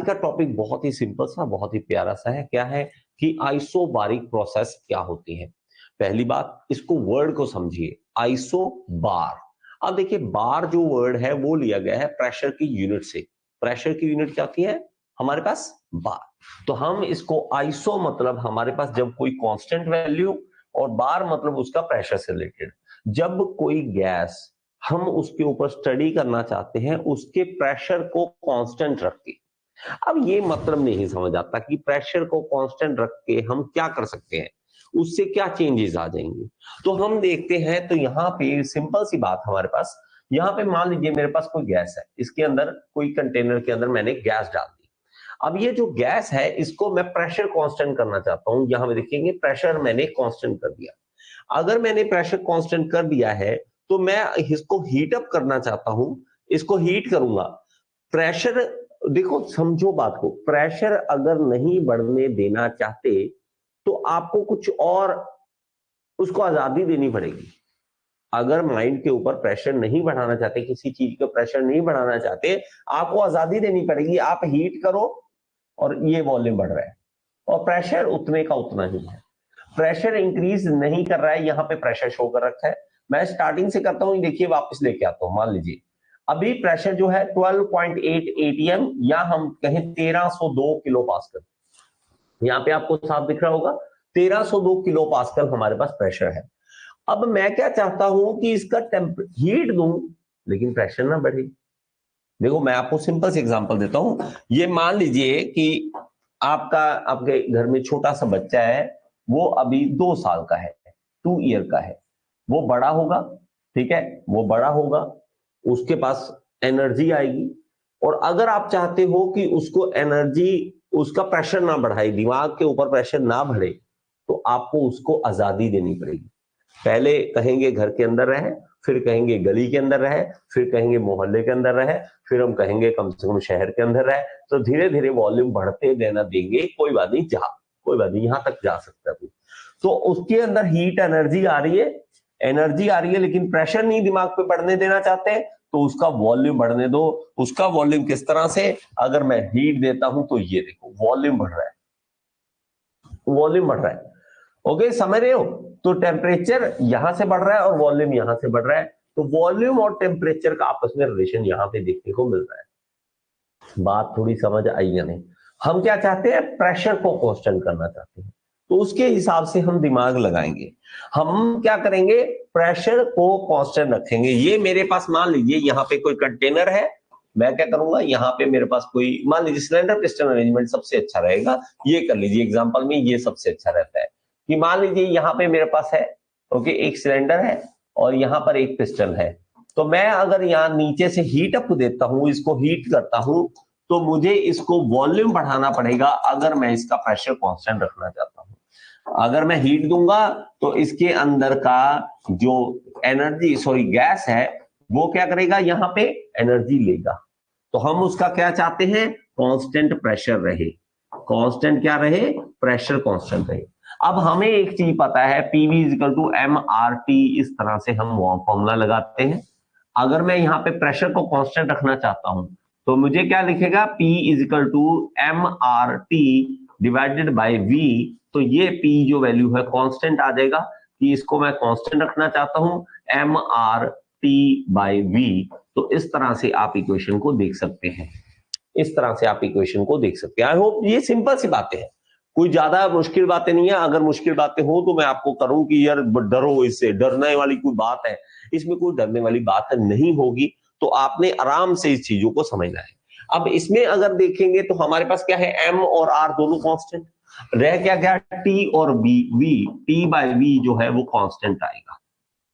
का टॉपिक बहुत ही सिंपल सा, बहुत ही प्यारा सा है। क्या है कि आइसोबारिक प्रोसेस क्या होती है। पहली बात, इसको वर्ड को समझिए, आइसोबार। अब देखिए, बार जो वर्ड है वो लिया गया है प्रेशर की यूनिट से। प्रेशर की यूनिट क्या होती है हमारे पास? बार। तो हम इसको आइसो मतलब हमारे पास जब कोई कांस्टेंट वैल्यू, और बार मतलब उसका प्रेशर से रिलेटेड। जब कोई गैस हम उसके ऊपर स्टडी करना चाहते हैं उसके प्रेशर को कांस्टेंट रख के। अब ये मतलब नहीं समझ आता कि प्रेशर को कांस्टेंट रख के हम क्या कर सकते हैं, उससे क्या चेंजेस आ जाएंगे। तो हम देखते हैं, तो यहाँ पे सिंपल सी बात हमारे पास, यहाँ पे मान लीजिए मेरे पास कोई गैस है, इसके अंदर कोई कंटेनर के अंदर मैंने गैस डाल दी। अब ये जो गैस है इसको मैं प्रेशर कांस्टेंट करना चाहता हूं। यहां पे देखेंगे प्रेशर मैंने कांस्टेंट कर दिया। अगर मैंने प्रेशर कांस्टेंट कर दिया है तो मैं इसको हीट अप करना चाहता हूं, इसको हीट करूंगा। प्रेशर, देखो समझो बात को, प्रेशर अगर नहीं बढ़ने देना चाहते तो आपको कुछ और उसको आजादी देनी पड़ेगी। अगर माइंड के ऊपर प्रेशर नहीं बढ़ाना चाहते, किसी चीज का प्रेशर नहीं बढ़ाना चाहते, आपको आजादी देनी पड़ेगी। आप हीट करो और ये वॉल्यूम बढ़ रहा है, और प्रेशर उतने का उतना ही है। प्रेशर इंक्रीज नहीं कर रहा है, यहाँ पे प्रेशर शो कर रखा है। मैं स्टार्टिंग से करता हूं, देखिए वापस लेके आता हूं। मान लीजिए अभी प्रेशर जो है 12.8 एटीएम, या हम कहें 1302 किलो पास्कल। यहाँ पे आपको साफ दिख रहा होगा 1302 किलो पास्कल हमारे पास प्रेशर है। अब मैं क्या चाहता हूं कि इसका हीट दूं, लेकिन प्रेशर ना बढ़े। देखो मैं आपको सिंपल से एग्जांपल देता हूं। ये मान लीजिए कि आपके घर में छोटा सा बच्चा है, वो अभी 2 साल का है, 2 ईयर का है। वो बड़ा होगा, ठीक है, वो बड़ा होगा, उसके पास एनर्जी आएगी। और अगर आप चाहते हो कि उसको एनर्जी, उसका प्रेशर ना बढ़ाए, दिमाग के ऊपर प्रेशर ना बढ़े, तो आपको उसको आजादी देनी पड़ेगी। पहले कहेंगे घर के अंदर रहे, फिर कहेंगे गली के अंदर रहे, फिर कहेंगे मोहल्ले के अंदर रहे, फिर हम कहेंगे कम से कम शहर के अंदर रहे। तो धीरे धीरे वॉल्यूम बढ़ते देना देंगे, कोई बात नहीं, कोई बात नहीं, यहां तक जा सकता है। तो उसके अंदर हीट एनर्जी आ रही है, लेकिन प्रेशर नहीं दिमाग पे बढ़ने देना चाहते, तो उसका वॉल्यूम बढ़ने दो। उसका वॉल्यूम किस तरह से, अगर मैं हीट देता हूं तो ये देखो वॉल्यूम बढ़ रहा है, वॉल्यूम बढ़ रहा है। ओके, समझ रहे हो? तो टेम्परेचर यहां से बढ़ रहा है और वॉल्यूम यहां से बढ़ रहा है। तो वॉल्यूम और टेम्परेचर का आपस में रिलेशन यहां पे देखने को मिल रहा है। बात थोड़ी समझ आई या नहीं? हम क्या चाहते हैं, प्रेशर को कांस्टेंट करना चाहते हैं, तो उसके हिसाब से हम दिमाग लगाएंगे। हम क्या करेंगे, प्रेशर को कांस्टेंट रखेंगे। ये मेरे पास मान लीजिए यहाँ पे कोई कंटेनर है, मैं क्या करूंगा, यहाँ पे मेरे पास कोई, मान लीजिए सिलेंडर पिस्टन अरेंजमेंट सबसे अच्छा रहेगा, ये कर लीजिए एग्जांपल में, ये सबसे अच्छा रहता है। कि मान लीजिए यहाँ पे मेरे पास है, ओके, एक सिलेंडर है और यहाँ पर एक पिस्टन है। तो मैं अगर यहाँ नीचे से हीट अप देता हूं, इसको हीट करता हूं, तो मुझे इसको वॉल्यूम बढ़ाना पड़ेगा अगर मैं इसका प्रेशर कांस्टेंट रखना चाहता हूं। अगर मैं हीट दूंगा तो इसके अंदर का जो गैस है, वो क्या करेगा, यहाँ पे एनर्जी लेगा। तो हम उसका क्या चाहते हैं, कांस्टेंट प्रेशर रहे। कांस्टेंट क्या रहे, प्रेशर कांस्टेंट रहे। अब हमें एक चीज पता है, PV is equal to M R T, इस तरह से हम फॉर्मूला लगाते हैं। अगर मैं यहाँ पे प्रेशर को कांस्टेंट रखना चाहता हूं तो मुझे क्या लिखेगा, P is equal to M R T divided by V। तो ये P जो वैल्यू है कांस्टेंट आ जाएगा, कि इसको मैं कांस्टेंट रखना चाहता हूं, M R T by V। तो इस तरह से आप इक्वेशन को देख सकते हैं, इस तरह से आप इक्वेशन को देख सकते हैं। आई होप ये सिंपल सी बातें हैं, कोई ज्यादा मुश्किल बातें नहीं है। अगर मुश्किल बातें हो तो मैं आपको करूं कि यार डरो, इससे डरने वाली कोई बात है, इसमें कोई डरने वाली बात नहीं होगी। तो आपने आराम से इस चीजों को समझना है। अब इसमें अगर देखेंगे तो हमारे पास क्या है, एम और आर दोनों कांस्टेंट रह, क्या क्या टी और B, V, T by V जो है वो कांस्टेंट आएगा।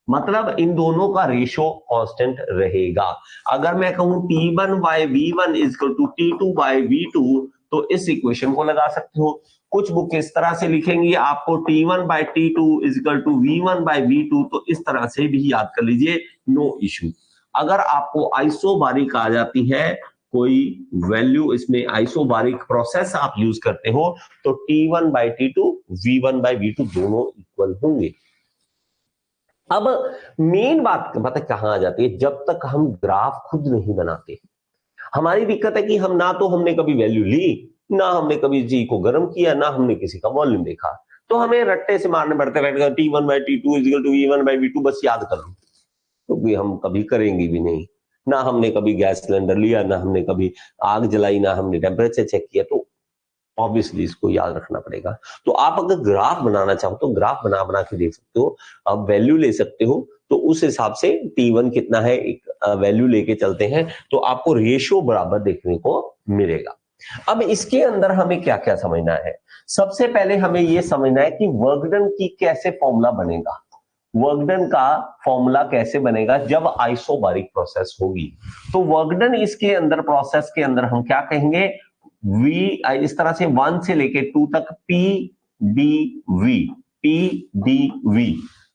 मतलब इन दोनों का रेशो कांस्टेंट रहेगा। अगर मैं कहूं T1 bye V1 equal to T2 bye V2, तो इस इक्वेशन को लगा सकते हो। कुछ बुक इस तरह से लिखेंगे आपको T1 bye T2 equal to V1 bye V2, तो इस तरह से भी याद कर लीजिए, नो इश्यू। अगर आपको आइसोबारिक आ जाती है कोई वैल्यू, इसमें आइसोबारिक प्रोसेस आप यूज करते हो, तो T1 bye T2 V1 bye V2 दोनों इक्वल होंगे। अब मेन बात पता कहां आ जाती है, जब तक हम ग्राफ खुद नहीं बनाते। हमारी दिक्कत है कि हम ना तो हमने कभी वैल्यू ली, ना हमने कभी जी को गर्म किया, ना हमने किसी का वॉल्यूम देखा, तो हमें रट्टे से मारने पड़ते हैं, T1/T2 इक्वल टू V1/V2 बस याद कर लो, तो हम कभी करेंगे भी नहीं। ना हमने कभी गैस सिलेंडर लिया, ना हमने कभी आग जलाई, ना हमने टेम्परेचर चेक किया, तो ऑब्वियसली इसको याद रखना पड़ेगा। तो आप अगर ग्राफ बनाना चाहो तो ग्राफ बना बना के देख सकते हो, आप वैल्यू ले सकते हो, तो उस हिसाब से T1 कितना है एक वैल्यू लेके चलते हैं, तो आपको रेशियो बराबर देखने को मिलेगा। अब इसके अंदर हमें क्या क्या समझना है? सबसे पहले हमें यह समझना है कि वर्क डन की कैसे फॉर्मूला बनेगा। वर्क डन का फॉर्मूला कैसे बनेगा जब आइसोबारिक प्रोसेस होगी, तो वर्क डन इसके अंदर प्रोसेस के अंदर हम क्या कहेंगे, V इस तरह से 1 से लेके 2 तक PdV, PdV,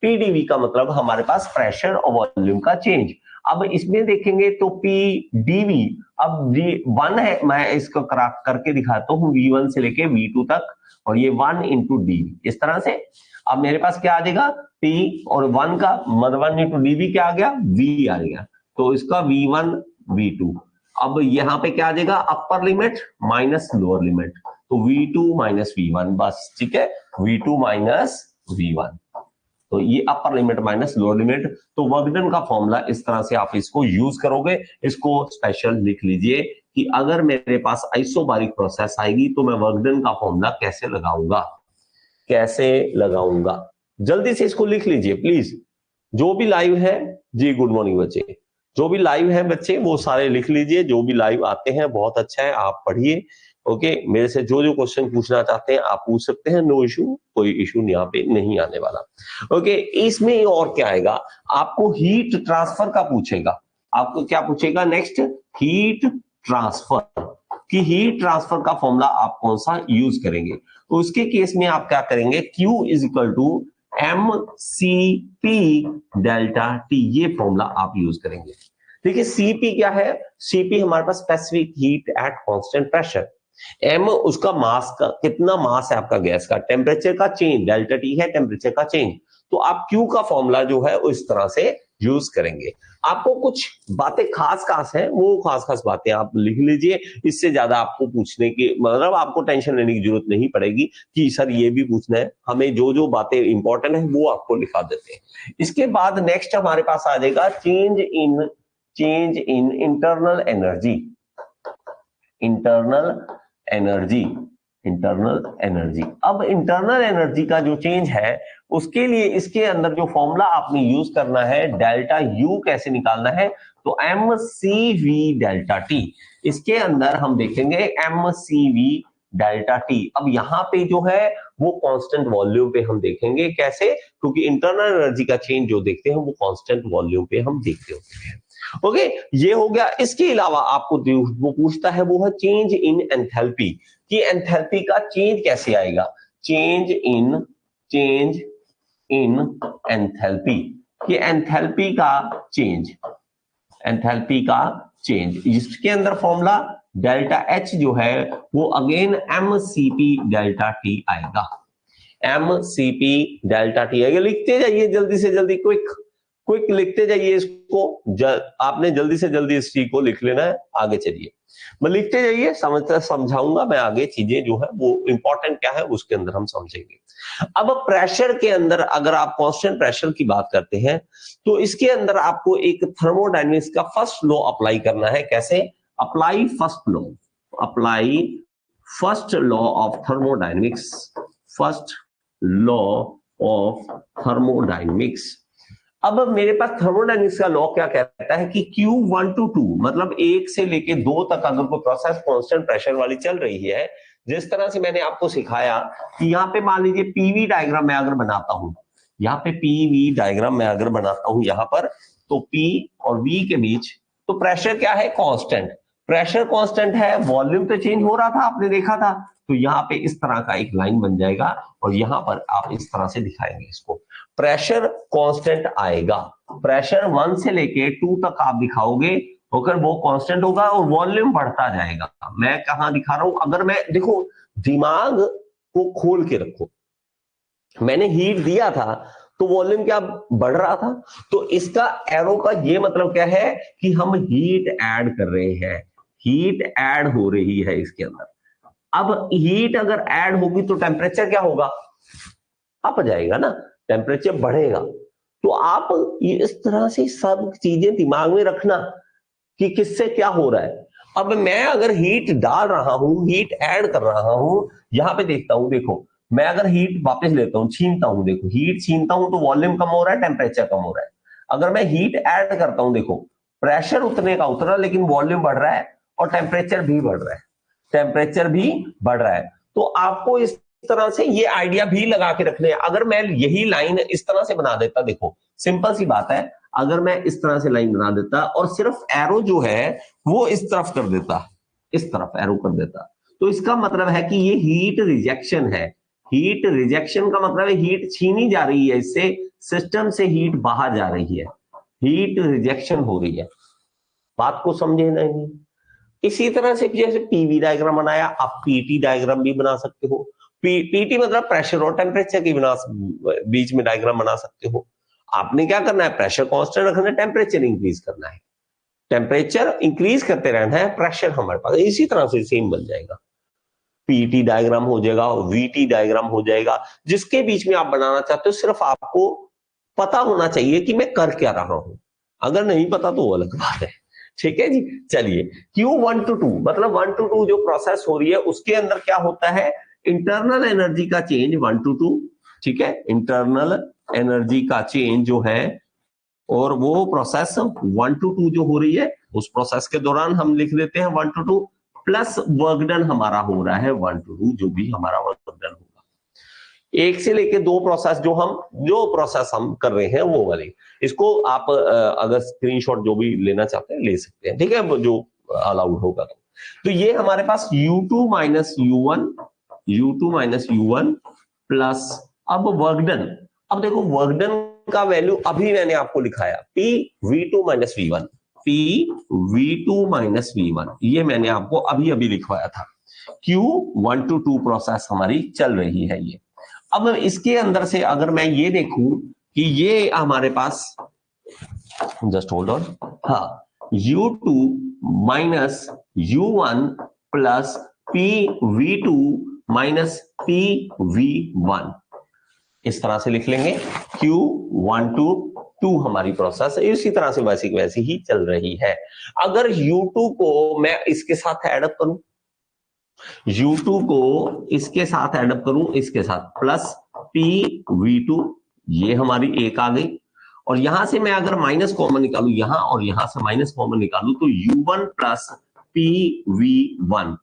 PdV का मतलब हमारे पास प्रेशर और वॉल्यूम का चेंज। अब इसमें देखेंगे तो PdV, अब 1 है, मैं इसको करके दिखाता हूं, V1 से लेके V2 तक, और ये 1 इंटू dV, इस तरह से। अब मेरे पास क्या आ जाएगा, P और 1 का मतलब 1 इंटू dV क्या आ गया, V आ गया, तो इसका V1 V2। अब यहां पे क्या आ जाएगा, upper limit minus lower limit, तो V2 माइनस V1, बस ठीक है, V2 माइनस V1, तो ये upper limit minus lower limit. तो वर्क डन का फॉर्मूला इस तरह से आप इसको यूज करोगे। इसको स्पेशल लिख लीजिए कि अगर मेरे पास आइसोबारिक प्रोसेस आएगी तो मैं वर्क डन का फॉर्मूला कैसे लगाऊंगा, कैसे लगाऊंगा। जल्दी से इसको लिख लीजिए प्लीज, जो भी लाइव है जी, गुड मॉर्निंग बच्चे, जो भी लाइव है बच्चे वो सारे लिख लीजिए, जो भी लाइव आते हैं बहुत अच्छा है, आप पढ़िए। ओके, मेरे से जो जो क्वेश्चन पूछना चाहते हैं आप पूछ सकते हैं, नो इशू, कोई इशू यहाँ पे नहीं आने वाला। ओके, इसमें और क्या आएगा, आपको हीट ट्रांसफर का पूछेगा, आपको क्या पूछेगा नेक्स्ट, हीट ट्रांसफर, कि हीट ट्रांसफर का फॉर्मूला आप कौन सा यूज करेंगे। तो उसके केस में आप क्या करेंगे, Q is equal to mCp delta T, ये फॉर्मूला आप यूज करेंगे। देखिए Cp क्या है, Cp हमारे पास specific heat at constant pressure, m उसका मास का, कितना मास है आपका गैस का, टेम्परेचर का चेंज, डेल्टा T है टेम्परेचर का चेंज, तो आप Q का फॉर्मूला जो है वो इस तरह से यूज करेंगे। आपको कुछ बातें खास खास है, वो खास खास बातें आप लिख लीजिए, इससे ज्यादा आपको पूछने की मतलब आपको टेंशन लेने की जरूरत नहीं पड़ेगी कि सर ये भी पूछना है, हमें जो जो बातें इंपॉर्टेंट है वो आपको लिखा देते हैं। इसके बाद नेक्स्ट हमारे पास आ जाएगा change in internal energy, internal energy, internal energy. अब इंटरनल एनर्जी का जो चेंज है उसके लिए इसके अंदर जो फॉर्मूला आपने यूज करना है, डेल्टा यू कैसे निकालना है, तो mCV डेल्टा टी, इसके अंदर हम देखेंगे mCV डेल्टा टी। अब यहाँ पे जो है वो कांस्टेंट वॉल्यूम पे हम देखेंगे, कैसे, क्योंकि इंटरनल एनर्जी का चेंज जो देखते हैं वो कांस्टेंट वॉल्यूम पे हम देखते होते हैं। ओके, ये हो गया। इसके अलावा आपको वो पूछता है वो है चेंज इन एंथैल्पी, कि एंथैल्पी का चेंज कैसे आएगा, चेंज इन एंथैल्पी, कि एंथैल्पी का चेंज, एंथैल्पी का चेंज, इसके अंदर फॉर्मूला डेल्टा H जो है वो अगेन mCp डेल्टा T आएगा, mCp डेल्टा T आएगा। लिखते जाइए जल्दी से जल्दी, क्विक क्विक लिखते जाइए इसको, आपने जल्दी से जल्दी इस चीज को लिख लेना है, आगे चलिए, मैं लिखते जाइए, समझाऊंगा मैं आगे, चीजें जो है वो इंपॉर्टेंट क्या है उसके अंदर हम समझेंगे। अब प्रेशर के अंदर अगर आप कांस्टेंट प्रेशर की बात करते हैं तो इसके अंदर आपको एक थर्मोडायनेमिक्स का फर्स्ट लॉ अप्लाई करना है, कैसे, apply first law, apply first law of thermodynamics, first law of thermodynamics. अब मेरे पास थर्मोडायनेमिक्स का लॉ क्या कहता है कि Q1 to 2 मतलब 1 से लेके 2 तक अगर कोई प्रोसेस कांस्टेंट प्रेशर वाली चल रही है, जिस तरह से मैंने आपको सिखाया कि यहाँ पे मान लीजिए पीवी डायग्राम मैं अगर बनाता हूं, यहाँ पे पीवी डायग्राम मैं अगर बनाता हूं यहाँ पर, तो P और V के बीच तो प्रेशर क्या है, कांस्टेंट, प्रेशर कांस्टेंट है, वॉल्यूम तो चेंज हो रहा था, आपने देखा था, तो यहाँ पे इस तरह का एक लाइन बन जाएगा और यहाँ पर आप इस तरह से दिखाएंगे इसको, प्रेशर कांस्टेंट आएगा, प्रेशर 1 से लेके 2 तक आप दिखाओगे, होकर वो कांस्टेंट होगा और वॉल्यूम बढ़ता जाएगा। मैं कहां दिखा रहा हूं, अगर मैं देखो, दिमाग को खोल के रखो, मैंने हीट दिया था तो वॉल्यूम क्या बढ़ रहा था, तो इसका एरो का ये मतलब क्या है कि हम हीट ऐड कर रहे हैं, हीट ऐड हो रही है इसके अंदर। अब हीट अगर ऐड होगी तो टेम्परेचर क्या होगा, अप जाएगा ना, टेम्परेचर बढ़ेगा। तो आप इस तरह से सब चीजें दिमाग में रखना कि किससे क्या हो रहा है। अब मैं अगर हीट डाल रहा हूं, हीट ऐड कर रहा हूं, यहां पे देखता हूं, देखो मैं अगर हीट वापस लेता हूं, छीनता हूं, देखो हीट छीनता हूं तो वॉल्यूम कम हो रहा है, टेम्परेचर कम हो रहा है। अगर मैं हीट ऐड करता हूं, देखो प्रेशर उतने का उतना, लेकिन वॉल्यूम बढ़ रहा है और टेम्परेचर भी बढ़ रहा है, टेम्परेचर भी बढ़ रहा है। तो आपको इस तरह से ये आइडिया भी लगा के रखने हैं। अगर मैं यही लाइन इस तरह से बना देता, देखो सिंपल सी बात है, अगर मैं इस तरह से लाइन बना देता और सिर्फ एरो जो है वो इस तरफ कर देता, इस तरफ एरो कर देता, तो इसका मतलब है कि ये हीट रिजेक्शन है। हीट रिजेक्शन का मतलब है हीट छीनी जा रही है, इससे सिस्टम से हीट बाहर जा रही है, हीट रिजेक्शन हो रही है। बात को समझे नहीं? इसी तरह से जैसे पीवी डायग्राम बनाया, आप पीटी डायग्राम भी बना सकते हो। पीटी मतलब प्रेशर और टेम्परेचर की बीच में डायग्राम बना सकते हो। आपने क्या करना है, प्रेशर कांस्टेंट रखना है, टेम्परेचर इंक्रीज करना है, टेम्परेचर इंक्रीज करते रहना है, प्रेशर हमारे पास इसी तरह से सेम बन जाएगा। पीटी डायग्राम हो जाएगा, वीटी डायग्राम हो जाएगा, जिसके बीच में आप बनाना चाहते हो, सिर्फ आपको पता होना चाहिए कि मैं कर क्या रहा हूं। अगर नहीं पता तो वो अलग बात है। ठीक है जी, चलिए Q1 to 2 मतलब 1 to 2 जो प्रोसेस हो रही है उसके अंदर क्या होता है, इंटरनल एनर्जी का चेंज 1 to 2, ठीक है, इंटरनल एनर्जी का चेंज जो है, और वो प्रोसेस 1 to 2 जो हो रही है, उस प्रोसेस के दौरान हम लिख देते हैं 1 to 2 प्लस वर्क डन हमारा हो रहा है 1 to 2, जो भी हमारा वर्क डन होगा। एक से लेके दो प्रोसेस जो प्रोसेस हम कर रहे हैं वो वाली, इसको आप अगर स्क्रीनशॉट जो भी लेना चाहते हैं ले सकते हैं, ठीक है, जो अलाउड होगा। तो ये हमारे पास U2 माइनस U1 प्लस अब वर्क डन। अब देखो वर्क डन का वैल्यू अभी मैंने आपको लिखाया PV2 minus V1, PV2 minus V1, ये मैंने आपको अभी अभी लिखवाया था। Q1 to 2 प्रोसेस हमारी चल रही है ये। अब इसके अंदर से अगर मैं ये देखूं कि ये हमारे पास, जस्ट होल्ड ऑन, हाँ, U2 minus U1 plus PV2 minus PV1, इस तरह से लिख लेंगे। Q1 to 2 हमारी प्रोसेस इसी तरह से वैसी ही चल रही है। अगर U2 को मैं इसके साथ एडअप करूं, U2 को इसके साथ एडअप करूं, इसके साथ प्लस PV2, ये हमारी एक आ गई, और यहां से मैं अगर माइनस कॉमन निकालू यहां और यहां से माइनस कॉमन निकालू तो U1 प्लस PV1।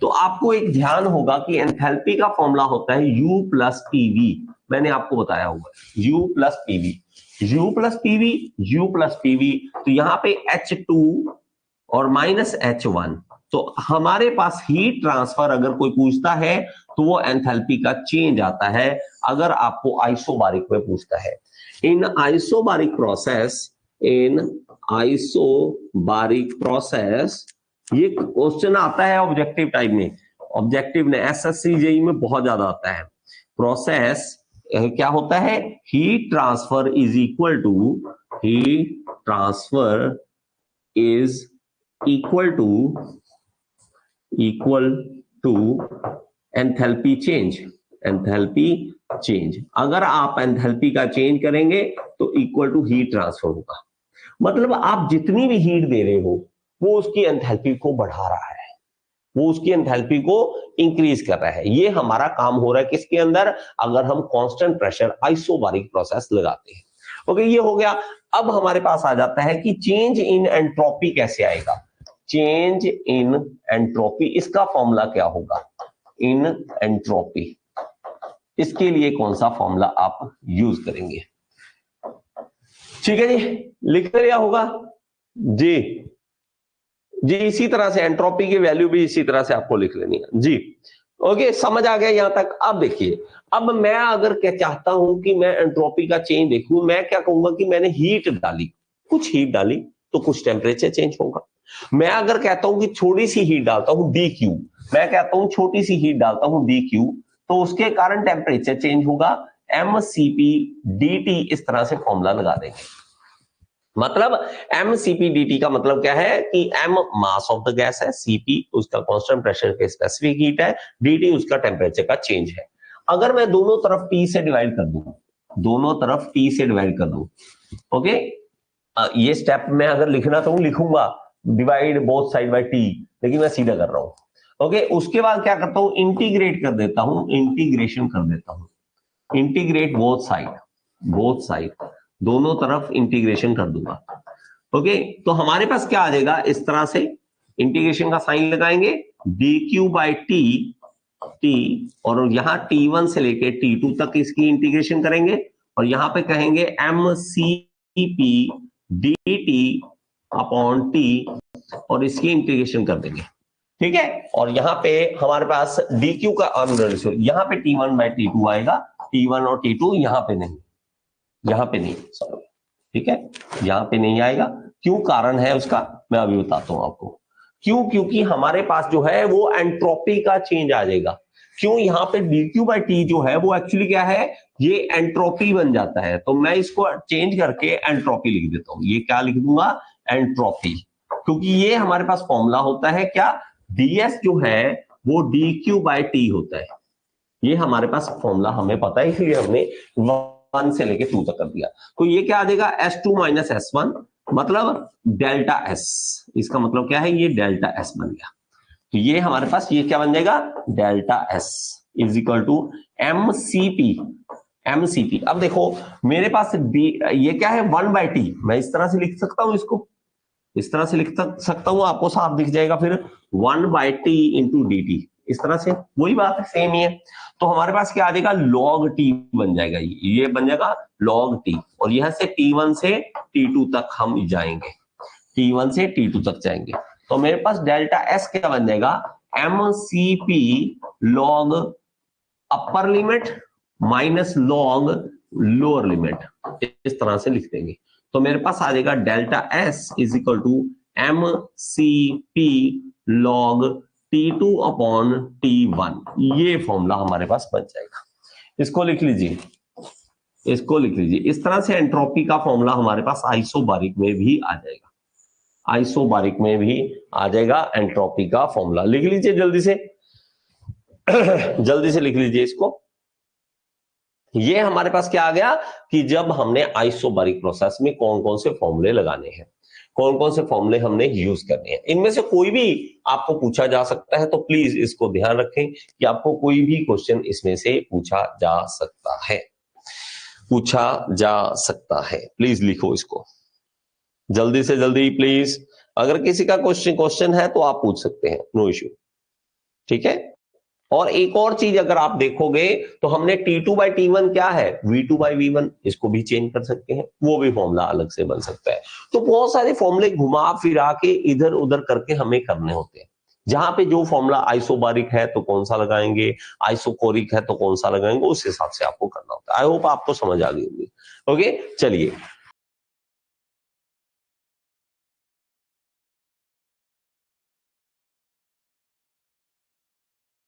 तो आपको एक ध्यान होगा कि एंथैल्पी का फॉर्मूला होता है U प्लस PV, मैंने आपको बताया होगा U plus PV, U plus PV, U plus PV, तो यहां पे H2 और माइनस H1। तो हमारे पास हीट ट्रांसफर अगर कोई पूछता है तो वो एंथैल्पी का चेंज आता है। अगर आपको आइसोबारिक में पूछता है, इन आइसोबारिक प्रोसेस ये क्वेश्चन आता है ऑब्जेक्टिव टाइप में, ऑब्जेक्टिव ने एसएससी जेई में बहुत ज्यादा आता है। प्रोसेस क्या होता है, heat transfer is equal to enthalpy change. अगर आप एंथैल्पी का चेंज करेंगे तो इक्वल टू हीट ट्रांसफर होगा। मतलब आप जितनी भी हीट दे रहे हो वो उसकी एंथैल्पी को बढ़ा रहा है, वो उसकी एंथैल्पी को इंक्रीज कर रहा है। ये हमारा काम हो रहा है किसके अंदर, अगर हम कांस्टेंट प्रेशर आइसोबारिक प्रोसेस लगाते हैं। ओके, ये हो गया। अब हमारे पास आ जाता है कि चेंज इन एंट्रोपी कैसे आएगा। चेंज इन एंट्रोपी, इसका फॉर्मूला क्या होगा, इन एंट्रोपी, इसके लिए कौन सा फॉर्मूला आप यूज करेंगे। ठीक है जी, लिख लिया होगा जी। इसी तरह से एंट्रोपी की वैल्यू भी इसी तरह से आपको लिख लेनी है जी। ओके, समझ आ गया यहां तक। अब देखिए, अब मैं अगर क्या चाहता हूं कि मैं एंट्रोपी का चेंज देखूं, मैं क्या कहूंगा कि मैंने हीट डाली, कुछ हीट डाली तो कुछ टेम्परेचर चेंज होगा। मैं अगर कहता हूं कि थोड़ी सी हीट डालता हूं DQ, मैं कहता हूं छोटी सी हीट डालता हूं DQ, तो उसके कारण टेम्परेचर चेंज होगा, MCP dt, इस तरह से फॉर्मूला लगा देंगे। मतलब mCpdt का मतलब क्या है कि m mass of the gas है, Cp उसका कांस्टेंट प्रेशर के स्पेसिफिक हीट है, dt उसका टेम्परेचर का चेंज है। अगर मैं दोनों तरफ T से डिवाइड कर दूं, दोनों तरफ T से डिवाइड कर दूं, ओके, ये स्टेप मैं अगर लिखना चाहूं लिखूंगा divide both side by T, लेकिन मैं सीधा कर रहा हूं। ओके, उसके बाद क्या करता हूं, इंटीग्रेट कर देता हूं, इंटीग्रेशन कर देता हूं, इंटीग्रेट बोथ साइड दोनों तरफ इंटीग्रेशन कर दूंगा। ओके, तो हमारे पास क्या आ जाएगा, इस तरह से इंटीग्रेशन का साइन लगाएंगे, dq बाई टी, और यहां T1 से लेके T2 तक इसकी इंटीग्रेशन करेंगे, और यहां पे कहेंगे mCp dt अपॉन टी, और इसकी इंटीग्रेशन कर देंगे। ठीक है, और यहाँ पे हमारे पास dq का यहाँ पे T1 बाई T2 आएगा, T1 और T2 यहाँ पे नहीं, यहाँ पे नहीं, सॉरी, ठीक है, यहाँ पे नहीं आएगा। क्यों, कारण है उसका मैं अभी बताता हूं आपको। क्यों, क्योंकि हमारे पास जो है वो एंट्रोपी का चेंज आ जाएगा। क्यों, यहाँ पे dq बाई टी जो है वो एक्चुअली क्या है, ये एंट्रोपी बन जाता है, तो मैं इसको चेंज करके एंट्रोपी लिख देता हूं। ये क्या लिख दूंगा, एंट्रोपी, क्योंकि ये हमारे पास फॉर्मूला होता है क्या, ds जो है वो dq बाई टी होता है। ये हमारे पास फॉर्मूला हमें पता है, इसलिए हमने 1 से लेके 2 तक कर दिया। तो ये क्या आ जाएगा, S2 माइनस S1 मतलब डेल्टा S, इसका मतलब क्या है, ये डेल्टा S बन गया। तो ये हमारे पास ये क्या बन जाएगा, delta S is equal to mCp। अब देखो मेरे पास ये क्या है, 1 बाई टी, मैं इस तरह से लिख सकता हूं, इसको इस तरह से लिख सकता हूं, आपको साफ दिख जाएगा फिर 1 by T into D T, इस तरह से, वही बात है, सेम ही है। तो हमारे पास क्या आ जाएगा, लॉग टी बन जाएगा, ये बन जाएगा लॉग टी, और यहां से T1 से T2 तक हम जाएंगे, T1 से T2 तक जाएंगे। तो मेरे पास डेल्टा S क्या बन जाएगा, mCp log upper limit minus log lower limit, इस तरह से लिख देंगे। तो मेरे पास आ जाएगा delta S is equal to mCp log T2 upon T1, ये फॉर्मूला हमारे पास बन जाएगा। इसको लिख लीजिए, इसको लिख लीजिए, इस तरह से एंट्रोपी का फॉर्मूला हमारे पास आइसोबारिक में भी आ जाएगा, आइसोबारिक में भी आ जाएगा एंट्रोपी का फॉर्मूला। लिख लीजिए जल्दी से जल्दी से लिख लीजिए इसको। ये हमारे पास क्या आ गया कि जब हमने आइसोबारिक प्रोसेस में कौन कौन से फॉर्मूले लगाने हैं, कौन कौन से फॉर्मूले हमने यूज करने हैं, इनमें से कोई भी आपको पूछा जा सकता है। तो प्लीज इसको ध्यान रखें कि आपको कोई भी क्वेश्चन इसमें से पूछा जा सकता है, पूछा जा सकता है। प्लीज लिखो इसको जल्दी से जल्दी प्लीज। अगर किसी का क्वेश्चन है तो आप पूछ सकते हैं, नो इश्यू, ठीक है। और एक और चीज अगर आप देखोगे तो हमने T2 बाई T1 क्या है, V2 बाई V1, इसको भी चेंज कर सकते हैं, वो भी फॉर्मूला अलग से बन सकता है। तो बहुत सारे फॉर्मूले घुमा फिरा के इधर उधर करके हमें करने होते हैं। जहां पे जो फॉर्मूला आइसोबारिक है तो कौन सा लगाएंगे, आइसोकोरिक है तो कौन सा लगाएंगे, उस हिसाब से आपको करना होता है। आई होप आपको समझ आ गई होगी। ओके, चलिए